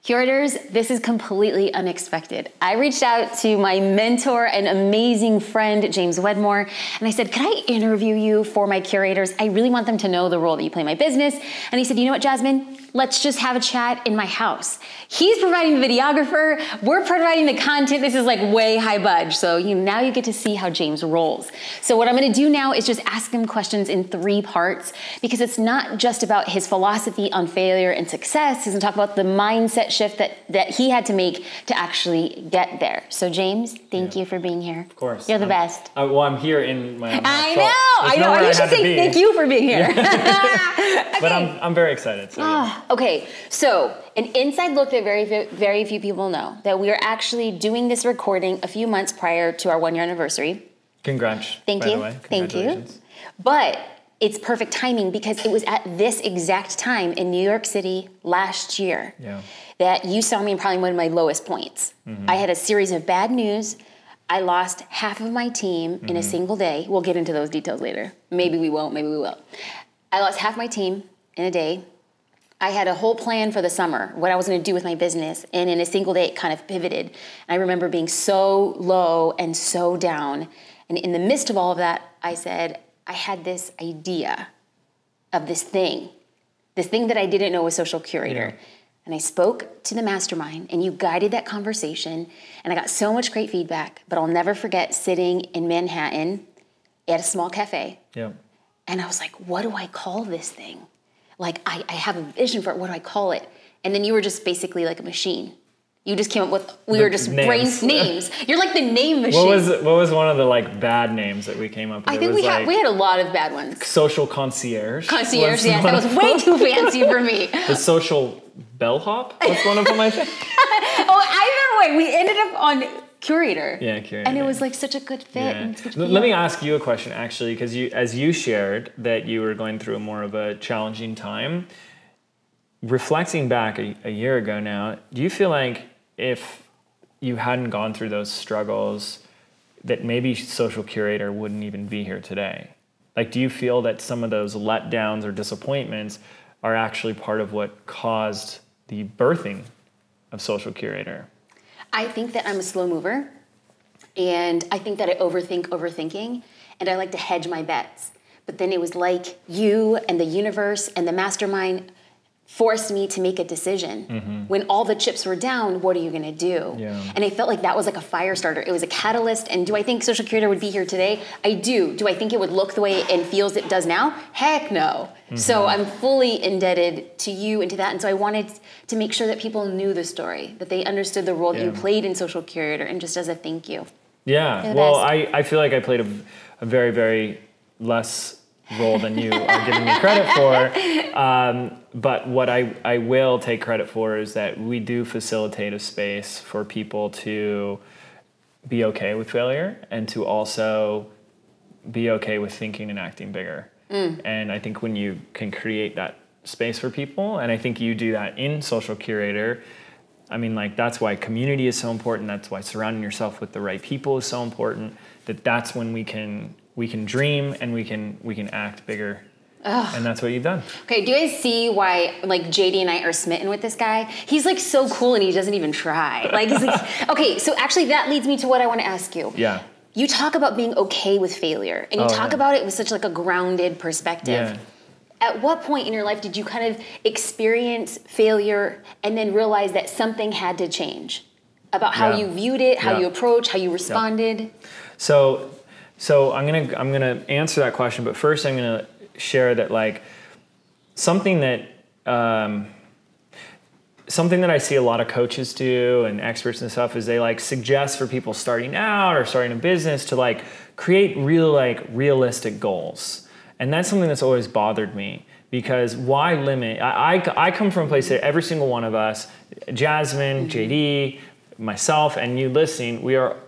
Curators, this is completely unexpected. I reached out to my mentor and amazing friend, James Wedmore, and I said, could I interview you for my curators? I really want them to know the role that you play in my business. And he said, you know what, Jasmine? Let's just have a chat in my house. He's providing the videographer, we're providing the content. This is like way high budge. So now you get to see how James rolls. So what I'm gonna do now is just ask him questions in 3 parts, because it's not just about his philosophy on failure and success. He's gonna talk about the mindset shift that he had to make to actually get there. So James, thank you for being here. Of course. You're the best. Well, I'm here in my own house. I know. You should say thank you for being here. Okay. But I'm very excited. So, yeah. Okay, so an inside look that very few people know, that we are actually doing this recording a few months prior to our 1-year anniversary. Congrats. Thank you. Thank you. But it's perfect timing, because it was at this exact time in New York City last year that you saw me in probably one of my lowest points. I had a series of bad news. I lost half of my team in a single day. We'll get into those details later. Maybe we won't, maybe we will. I lost half my team in a day. I had a whole plan for the summer, what I was gonna do with my business, and in a single day it kind of pivoted. I remember being so low and so down, and in the midst of all of that, I said, I had this idea of this thing that I didn't know was Social Curator. Yeah. And I spoke to the mastermind, and you guided that conversation, and I got so much great feedback, but I'll never forget sitting in Manhattan at a small cafe. Yeah. And I was like, what do I call this thing? Like, I have a vision for it, what do I call it? And then you were just basically like a machine. You just came up with, we were just names. You're like the name machine. What was one of the like bad names that we came up with? I think we had a lot of bad ones. Social concierge. Concierge, yes, that was way too fancy for me. The social bellhop? What's one of them, I think? Either way, we ended up on Curator. Yeah, Curator. And it was like such a good fit. Yeah. Let me ask you a question, actually, because as you shared that you were going through more of a challenging time, reflecting back a year ago now, do you feel like if you hadn't gone through those struggles, that maybe Social Curator wouldn't even be here today? Like, do you feel that some of those letdowns or disappointments are actually part of what caused the birthing of Social Curator? I think that I'm a slow mover, and I think that I overthinking, and I like to hedge my bets. But then it was like you and the universe and the mastermind forced me to make a decision. When all the chips were down, what are you gonna do? Yeah. And I felt like that was like a fire starter. It was a catalyst. And do I think Social Curator would be here today? I do. Do I think it would look the way and feels it does now? Heck no. So I'm fully indebted to you and to that. And so I wanted to make sure that people knew the story, that they understood the role that you played in Social Curator, and just as a thank you. Yeah, well, I feel like I played a very, very less role than you are giving me credit for. But what I will take credit for is that we do facilitate a space for people to be okay with failure, and to also be okay with thinking and acting bigger. And I think when you can create that space for people, and I think you do that in Social Curator, I mean, like, that's why community is so important. That's why surrounding yourself with the right people is so important. That's when we can dream and we can act bigger. Ugh. And that's what you've done. Okay, do you guys see why, like, JD and I are smitten with this guy? He's like so cool and he doesn't even try. Like, he's like, okay, so actually that leads me to what I want to ask you. Yeah. You talk about being okay with failure, and you talk about it with such like a grounded perspective. Yeah. At what point in your life did you kind of experience failure and then realize that something had to change about how you viewed it, how you approached, how you responded? So I'm gonna answer that question, but first I'm gonna share that, like, something that I see a lot of coaches do and experts and stuff is they like suggest for people starting out or starting a business to like create realistic goals. And that's something that's always bothered me, because why limit? I come from a place that every single one of us, Jasmine, JD, myself, and you listening, we are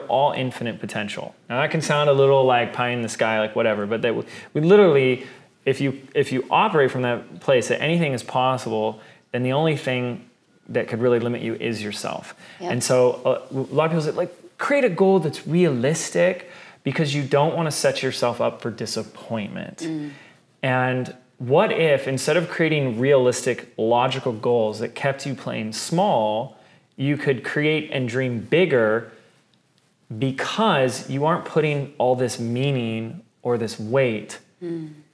all infinite potential. Now that can sound a little like pie in the sky, like whatever, but that we literally, if you operate from that place that anything is possible, then the only thing that could really limit you is yourself. Yep. And so a lot of people say, like, create a goal that's realistic, because you don't want to set yourself up for disappointment. And what if instead of creating realistic, logical goals that kept you playing small, you could create and dream bigger because you aren't putting all this meaning or this weight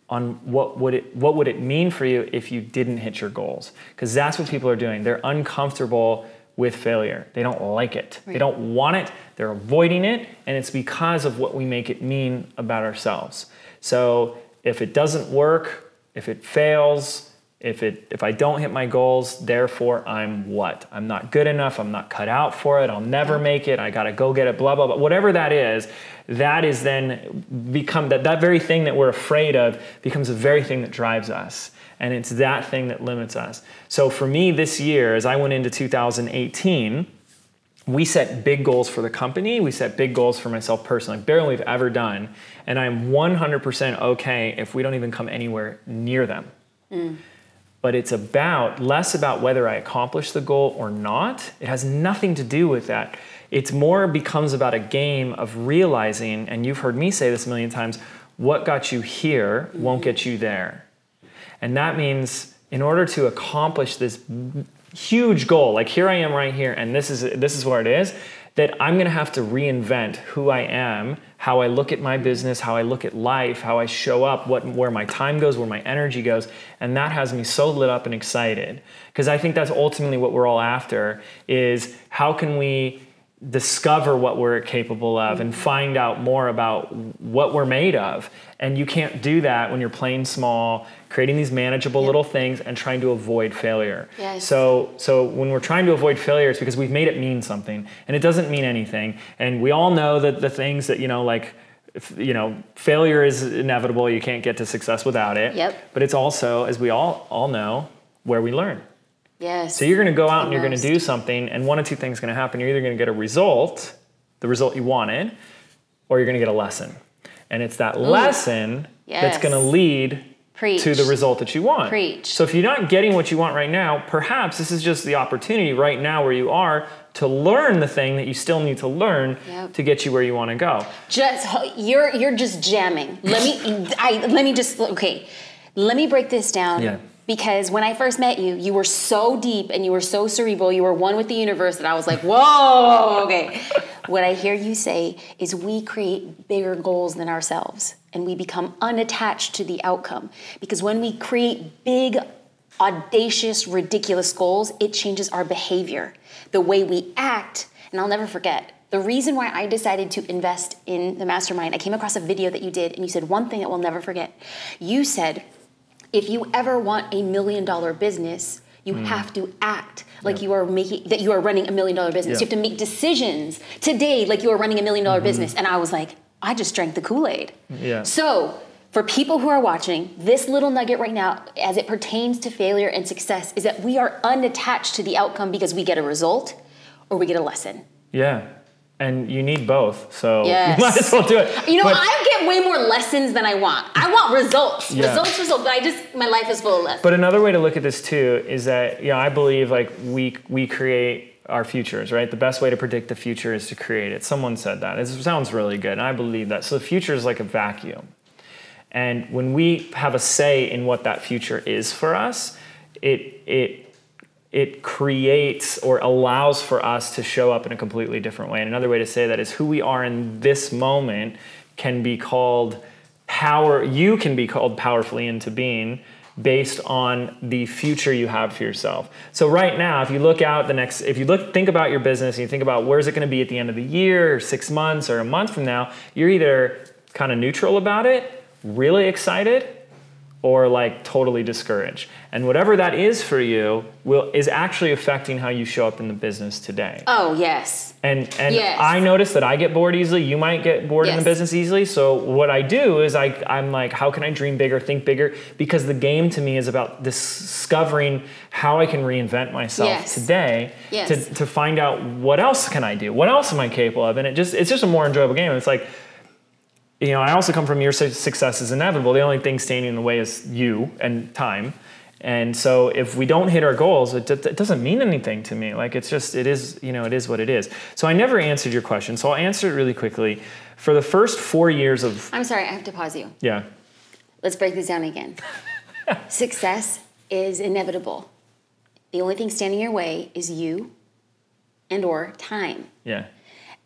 on what would it mean for you if you didn't hit your goals? Because that's what people are doing. They're uncomfortable with failure. They don't like it. Right. They don't want it. They're avoiding it. And it's because of what we make it mean about ourselves. So if it doesn't work, if it fails, if I don't hit my goals, therefore I'm what? I'm not good enough. I'm not cut out for it. I'll never make it. I got to go get it, blah, blah, blah. Whatever that is then become that very thing that we're afraid of becomes the very thing that drives us. And it's that thing that limits us. So for me this year, as I went into 2018, we set big goals for the company. We set big goals for myself personally, bigger than we've ever done. And I'm 100% okay if we don't even come anywhere near them. But it's less about whether I accomplish the goal or not. It has nothing to do with that. It's more becomes about a game of realizing, and you've heard me say this a million times, what got you here won't get you there. And that means in order to accomplish this huge goal, like here I am right here, and this is where it is, that I'm going to have to reinvent who I am, how I look at my business, how I look at life, how I show up, where my time goes, where my energy goes. And that has me so lit up and excited. Because I think that's ultimately what we're all after, is how can we discover what we're capable of and find out more about what we're made of. And you can't do that when you're playing small, creating these manageable little things and trying to avoid failure. Yes. So when we're trying to avoid failure, it's because we've made it mean something, and it doesn't mean anything. And we all know that the things that, failure is inevitable. You can't get to success without it. Yep. But it's also, as we all know, where we learn. Yes. So you're going to go out and you're going to do something, and one of two things is going to happen. You're either going to get a result, the result you wanted, or you're going to get a lesson. And it's that lesson that's going to lead to the result that you want. Preach. So if you're not getting what you want right now, perhaps this is just the opportunity right now where you are to learn the thing that you still need to learn to get you where you want to go. You're just jamming. Let me break this down. Yeah. Because when I first met you, you were so deep and you were so cerebral. You were one with the universe that I was like, whoa, okay. What I hear you say is we create bigger goals than ourselves and we become unattached to the outcome. Because when we create big, audacious, ridiculous goals, it changes our behavior, the way we act. And I'll never forget, the reason why I decided to invest in the mastermind, I came across a video that you did and you said one thing that we'll never forget. You said, if you ever want $1 million business, you have to act like you are running $1 million business. You have to make decisions today like you are running $1 million business. And I was like, I just drank the Kool-Aid. Yeah. So for people who are watching, this little nugget right now, as it pertains to failure and success, is that we are unattached to the outcome because we get a result or we get a lesson. Yeah. And you need both, so you might as well do it. I get way more lessons than I want. I want results. Yeah. Results, but my life is full of lessons. But another way to look at this too is that, I believe like we create our futures, right? The best way to predict the future is to create it. Someone said that. It sounds really good, and I believe that. So the future is like a vacuum. And when we have a say in what that future is for us, it creates or allows for us to show up in a completely different way. And another way to say that is who we are in this moment can be called power. You can be called powerfully into being based on the future you have for yourself. So right now, if you look out think about your business and you think about where's it going to be at the end of the year or 6 months or a month from now, you're either kind of neutral about it, really excited, or like totally discouraged. And whatever that is for you is actually affecting how you show up in the business today. Oh, yes. And yes. I notice that I get bored easily. You might get bored in the business easily. So what I do is I'm like, how can I dream bigger, think bigger? Because the game to me is about discovering how I can reinvent myself today to find out what else can I do? What else am I capable of? And it's just a more enjoyable game. It's like, I also come from your success is inevitable. The only thing standing in the way is you and time. And so if we don't hit our goals, it doesn't mean anything to me. Like it is what it is. So I never answered your question. So I'll answer it really quickly. For the first 4 years of... I'm sorry, I have to pause you. Yeah. Let's break this down again. Success is inevitable. The only thing standing in your way is you and or time. Yeah.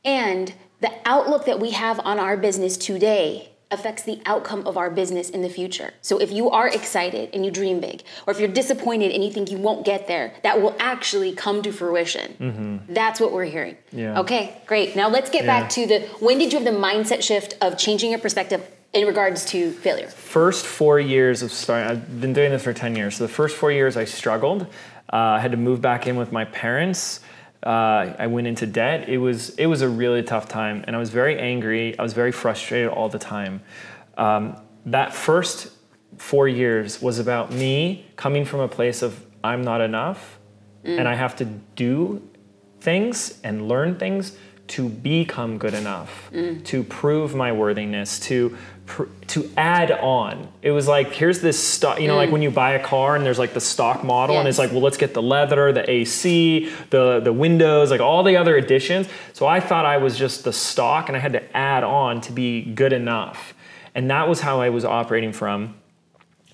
And the outlook that we have on our business today affects the outcome of our business in the future. So if you are excited and you dream big, or if you're disappointed and you think you won't get there, that will actually come to fruition. Mm-hmm. That's what we're hearing. Yeah. Okay, great. Now let's get back to when did you have the mindset shift of changing your perspective in regards to failure? First 4 years of starting, I've been doing this for 10 years. So the first 4 years I struggled. I had to move back in with my parents. I went into debt. It was a really tough time, and I was very angry. I was very frustrated all the time. That first 4 years was about me coming from a place of I'm not enough, and I have to do things and learn things to become good enough, to prove my worthiness, to add on. It was like, here's this stock, like when you buy a car and there's like the stock model, and it's like, well, let's get the leather, the AC, the windows, like all the other additions. So I thought I was just the stock, and I had to add on to be good enough. And that was how I was operating from.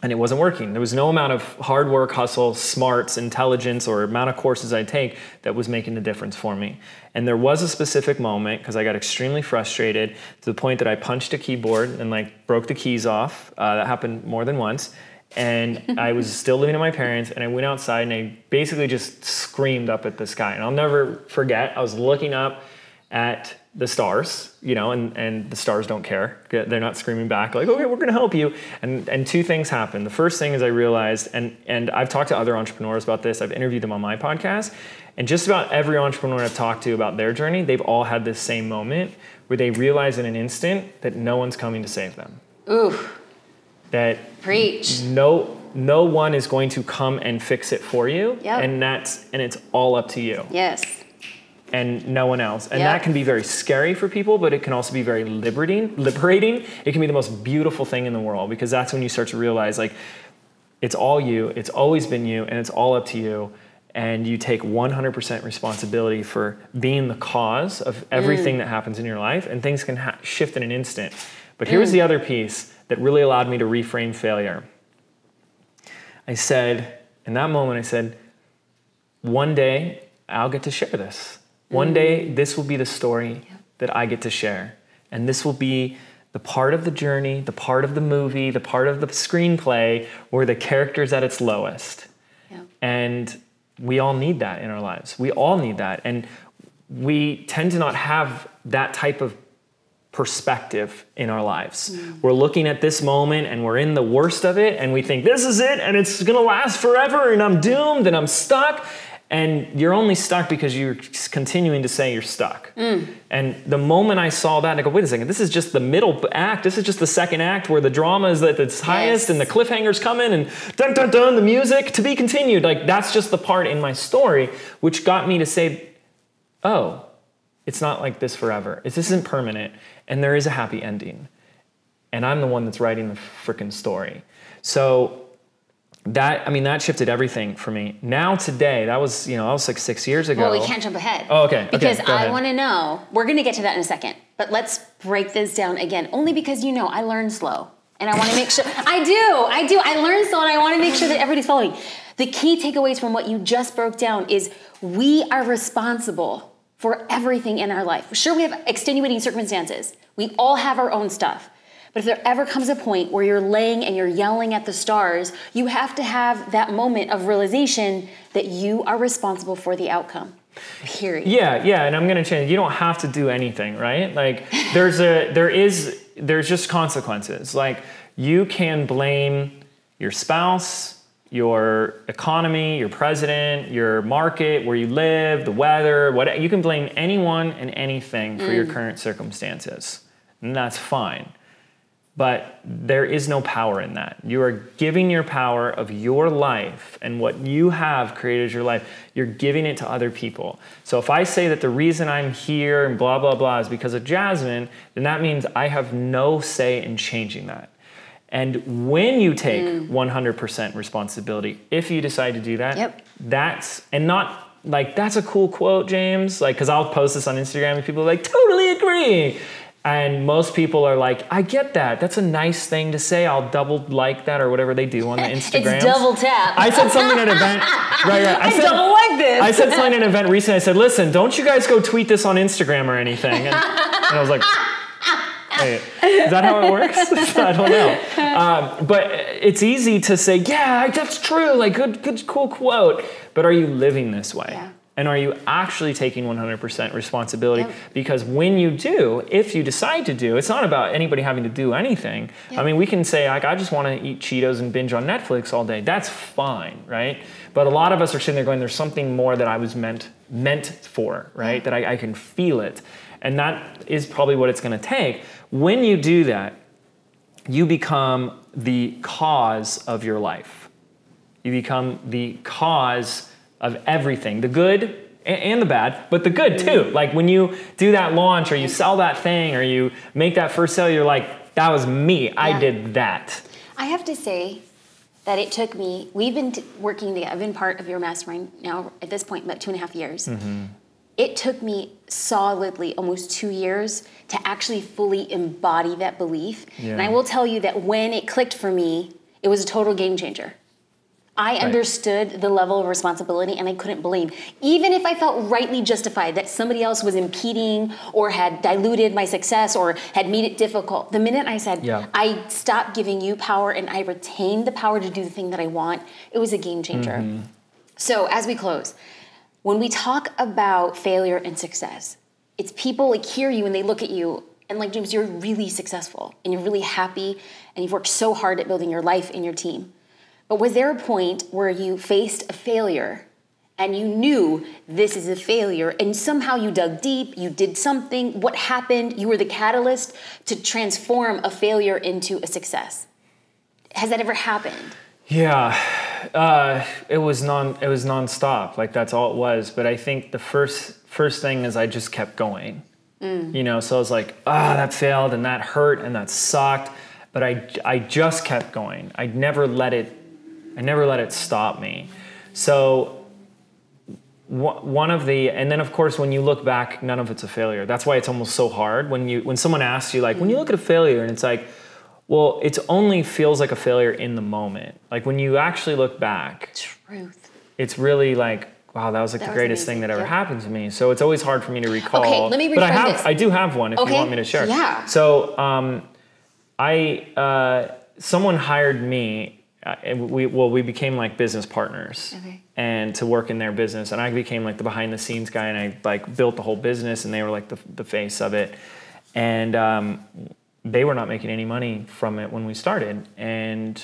And it wasn't working. There was no amount of hard work, hustle, smarts, intelligence, or amount of courses I take that was making the difference for me. And there was a specific moment, because I got extremely frustrated to the point that I punched a keyboard and like broke the keys off. That happened more than once. And I was still living with my parents, and I went outside and I basically just screamed up at the sky. And I'll never forget, I was looking up at the stars, and the stars don't care. They're not screaming back like, okay, we're going to help you. And two things happened. The first thing is I realized, and I've talked to other entrepreneurs about this. I've interviewed them on my podcast. And just about every entrepreneur I've talked to about their journey, they've all had this same moment where they realize in an instant that no one's coming to save them. Ooh. That preach. No one is going to come and fix it for you. Yep. And it's all up to you. Yes. And no one else. And that can be very scary for people, but it can also be very liberating. It can be the most beautiful thing in the world, because that's when you start to realize, like, it's all you, it's always been you, and it's all up to you. And you take 100% responsibility for being the cause of everything that happens in your life, and things can shift in an instant. But here's the other piece that really allowed me to reframe failure. In that moment, I said, one day I'll get to share this. One day, this will be the story that I get to share. And this will be the part of the journey, the part of the movie, the part of the screenplay where the character's at its lowest. Yeah. And we all need that in our lives. We all need that. And we tend to not have that type of perspective in our lives. We're looking at this moment and we're in the worst of it, and we think this is it and it's going to last forever and I'm doomed and I'm stuck. And you're only stuck because you're continuing to say you're stuck. And the moment I saw that, I go, wait a second, this is just the middle act. This is just the second act where the drama is at its highest and the cliffhangers come in and dun, dun, dun, the music to be continued. Like, that's just the part in my story, which got me to say, oh, it's not like this forever. This isn't permanent. And there is a happy ending. And I'm the one that's writing the freaking story. So that shifted everything for me. Now today, that was like 6 years ago. Well, we can't jump ahead. Oh, okay. Because I want to know, we're going to get to that in a second, but let's break this down again, only because I learn slow. And I want to make sure, I do. I learn slow, and I want to make sure that everybody's following. The key takeaways from what you just broke down is we are responsible for everything in our life. Sure, we have extenuating circumstances. We all have our own stuff. But if there ever comes a point where you're laying and you're yelling at the stars, you have to have that moment of realization that you are responsible for the outcome. Period. Yeah, and I'm going to change. You don't have to do anything, right? Like there's just consequences. Like you can blame your spouse, your economy, your president, your market, where you live, the weather, whatever. You can blame anyone and anything for your current circumstances. And that's fine. But there is no power in that. You are giving your power of your life and what you have created as your life, you're giving it to other people. So if I say that the reason I'm here and blah, blah, blah is because of Jasmine, then that means I have no say in changing that. And when you take 100% responsibility, if you decide to do that, that's a cool quote, James, like, cause I'll post this on Instagram and people are like, totally agree. And most people are like, I get that. That's a nice thing to say. I'll double like that or whatever they do on the Instagram. It's double tap. I said something at an event. Right. I double like this. I said something at an event recently. I said, listen, don't you guys go tweet this on Instagram or anything. And I was like, wait, is that how it works? I don't know. But it's easy to say, yeah, that's true. Like, good, cool quote. But are you living this way? Yeah. And are you actually taking 100% responsibility? Yep. Because when you do, if you decide to do, it's not about anybody having to do anything. Yep. I mean, we can say, like, I just want to eat Cheetos and binge on Netflix all day. That's fine, right? But a lot of us are sitting there going, there's something more that I was meant for, right? That I can feel it. And that is probably what it's going to take. When you do that, you become the cause of your life. You become the cause of everything, the good and the bad, but the good too. Like when you do that launch or you sell that thing or you make that first sale, you're like, that was me. I did that. I have to say that it took me, we've been working together. I've been part of your mastermind now at this point, about 2.5 years. Mm-hmm. It took me solidly almost 2 years to actually fully embody that belief. Yeah. And I will tell you that when it clicked for me, it was a total game changer. I understood the level of responsibility and I couldn't blame. Even if I felt rightly justified that somebody else was impeding or had diluted my success or had made it difficult, the minute I said, I stopped giving you power and I retained the power to do the thing that I want, it was a game changer. Mm-hmm. So as we close, when we talk about failure and success, it's people like hear you and they look at you and like, James, you're really successful and you're really happy and you've worked so hard at building your life and your team. But was there a point where you faced a failure and you knew this is a failure and somehow you dug deep, you did something, what happened, you were the catalyst to transform a failure into a success? Has that ever happened? Yeah, it was nonstop. Like that's all it was. But I think the first thing is I just kept going. You know, so I was like, that failed and that hurt and that sucked. But I just kept going. I never let it stop me. So and then of course when you look back, none of it's a failure. That's why it's almost so hard when someone asks you like, when you look at a failure and it's like, well, it only feels like a failure in the moment. Like when you actually look back, truth. It's really like, wow, that was like the greatest thing that ever happened to me. So it's always hard for me to recall. Okay, let me reframe this. I do have one if you want me to share. Yeah. So someone hired me. We became like business partners and to work in their business. And I became like the behind the scenes guy and I like built the whole business and they were like the face of it. And they were not making any money from it when we started. And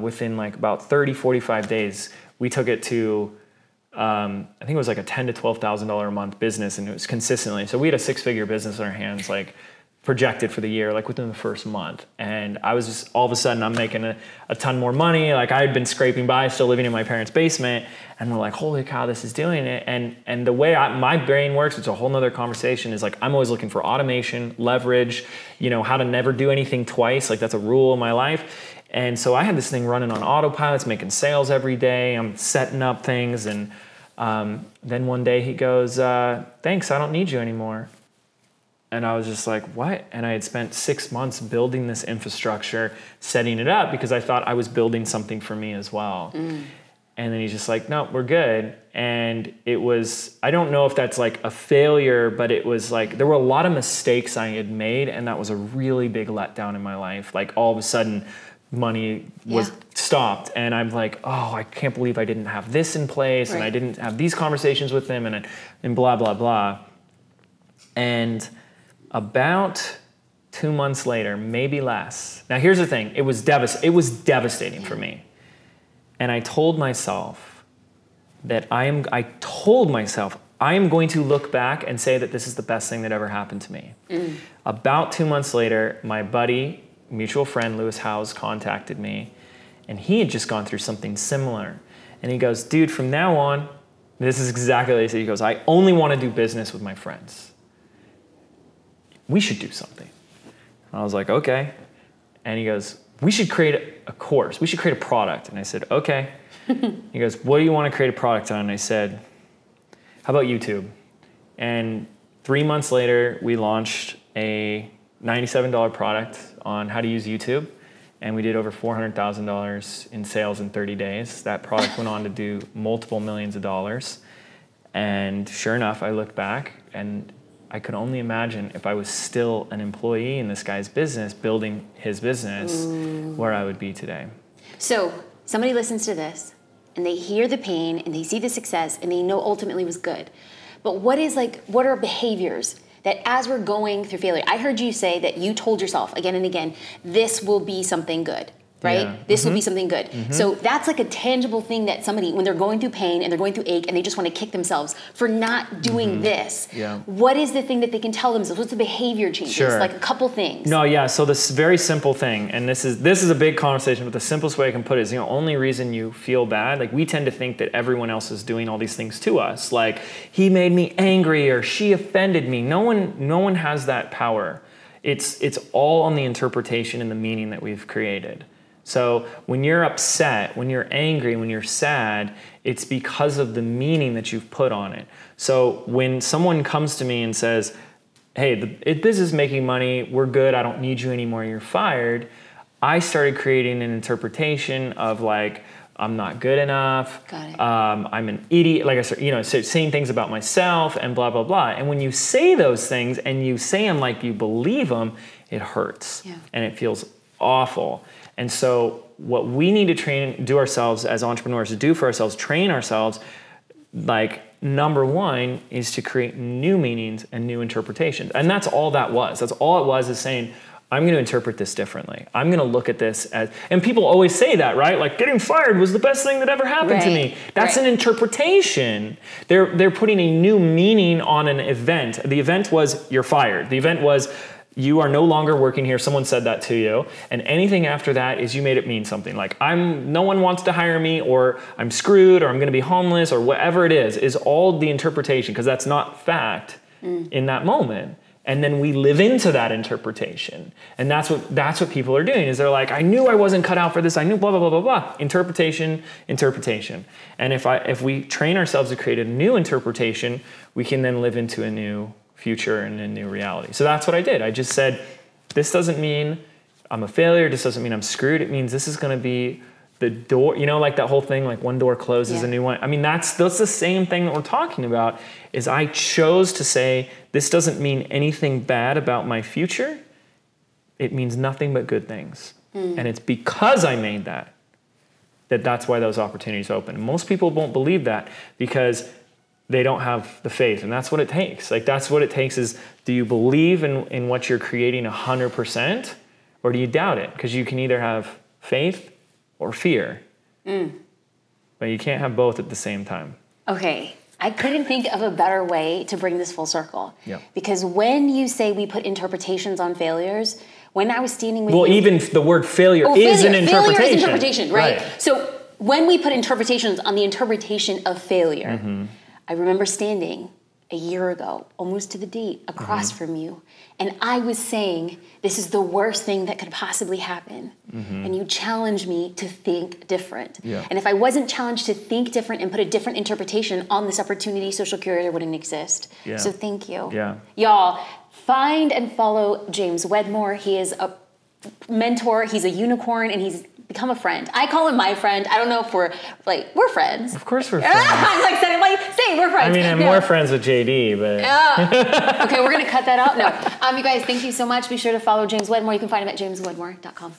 within like about 30, 45 days, we took it to, I think it was like a $10,000 to $12,000 a month business and it was consistently. So we had a 6-figure business in our hands, like projected for the year, like within the first month. And I was just, all of a sudden I'm making a ton more money. Like I had been scraping by, still living in my parents' basement. And we're like, holy cow, this is doing it. And the way my brain works, it's a whole nother conversation, is like, I'm always looking for automation, leverage, you know, how to never do anything twice. Like that's a rule in my life. And so I had this thing running on autopilot, it's making sales every day. I'm setting up things. And then one day he goes, thanks, I don't need you anymore. And I was just like, what? And I had spent 6 months building this infrastructure, setting it up because I thought I was building something for me as well. And then he's just like, no, we're good. And it was, I don't know if that's like a failure, but it was like, there were a lot of mistakes I had made. And that was a really big letdown in my life. Like all of a sudden money was stopped. And I'm like, oh, I can't believe I didn't have this in place. And I didn't have these conversations with him and blah, blah, blah. And about 2 months later, maybe less. Now here's the thing, it was devastating for me. And I told myself I am going to look back and say that this is the best thing that ever happened to me. About 2 months later, my buddy, mutual friend, Lewis Howes, contacted me and he had just gone through something similar. And he goes, dude, from now on, this is exactly what he said. He goes, I only want to do business with my friends. We should do something. And I was like, okay. And he goes, we should create a course. We should create a product. And I said, okay. He goes, what do you want to create a product on? And I said, how about YouTube? And 3 months later, we launched a $97 product on how to use YouTube. And we did over $400,000 in sales in 30 days. That product went on to do multiple millions of dollars. And sure enough, I looked back and I could only imagine if I was still an employee in this guy's business, building his business, where I would be today. So somebody listens to this and they hear the pain and they see the success and they know ultimately it was good. But what are behaviors that as we're going through failure, I heard you say that you told yourself again and again, this will be something good, right? Yeah. This will be something good. So that's like a tangible thing that somebody, when they're going through pain and they're going through ache and they just want to kick themselves for not doing this, what is the thing that they can tell themselves? What's the behavior changes? Sure. Like a couple things. No, yeah, so this very simple thing, and this is a big conversation, but the simplest way I can put it is, only reason you feel bad, like we tend to think that everyone else is doing all these things to us. Like, he made me angry or she offended me. No one has that power. It's all on the interpretation and the meaning that we've created. So when you're upset, when you're angry, when you're sad, it's because of the meaning that you've put on it. So when someone comes to me and says, hey, the business is making money, we're good, I don't need you anymore, you're fired, I started creating an interpretation of like, I'm not good enough, I'm an idiot, like I said, saying things about myself and blah, blah, blah. And when you say those things and you say them like you believe them, it hurts and it feels awful. And so what we need to do ourselves as entrepreneurs, to do for ourselves, train ourselves, like number one is to create new meanings and new interpretations. And that's all that was. That's all it was, is saying, I'm going to interpret this differently. I'm going to look at this as, and people always say that, right? Like, getting fired was the best thing that ever happened to me. That's an interpretation. They're putting a new meaning on an event. The event was, you're fired. The event was, you are no longer working here. Someone said that to you. And anything after that is you made it mean something. Like, no one wants to hire me, or I'm screwed, or I'm going to be homeless, or whatever it is all the interpretation, because that's not fact in that moment. And then we live into that interpretation. And that's what people are doing, is they're like, I knew I wasn't cut out for this. I knew blah, blah, blah, blah, blah. Interpretation. And if we train ourselves to create a new interpretation, we can then live into a new future and a new reality. So that's what I did. I just said, this doesn't mean I'm a failure. This doesn't mean I'm screwed. It means this is going to be the door, like that whole thing, like one door closes, a new one. I mean, that's the same thing that we're talking about, is I chose to say, this doesn't mean anything bad about my future. It means nothing but good things. And it's because I made that's why those opportunities open. Most people won't believe that because they don't have the faith, and that's what it takes. Like, that's what it takes is, do you believe in what you're creating 100%, or do you doubt it? Because you can either have faith or fear, but you can't have both at the same time. Okay, I couldn't think of a better way to bring this full circle. Yeah. Because when you say we put interpretations on failures, when I was standing with you... Well, even the word failure is an interpretation. Failure is interpretation, right? So when we put interpretations on the interpretation of failure... I remember standing a year ago, almost to the date, across from you, and I was saying, this is the worst thing that could possibly happen. And you challenged me to think different. And if I wasn't challenged to think different and put a different interpretation on this opportunity, social curator wouldn't exist. So thank you. Y'all, find and follow James Wedmore. He is a mentor, he's a unicorn, and he's become a friend. I call him my friend. I don't know if we're friends. Of course we're friends. I'm say we're friends. I mean, I'm more friends with JD, but... Okay, we're going to cut that out. No. You guys, thank you so much. Be sure to follow James Wedmore. You can find him at jameswedmore.com.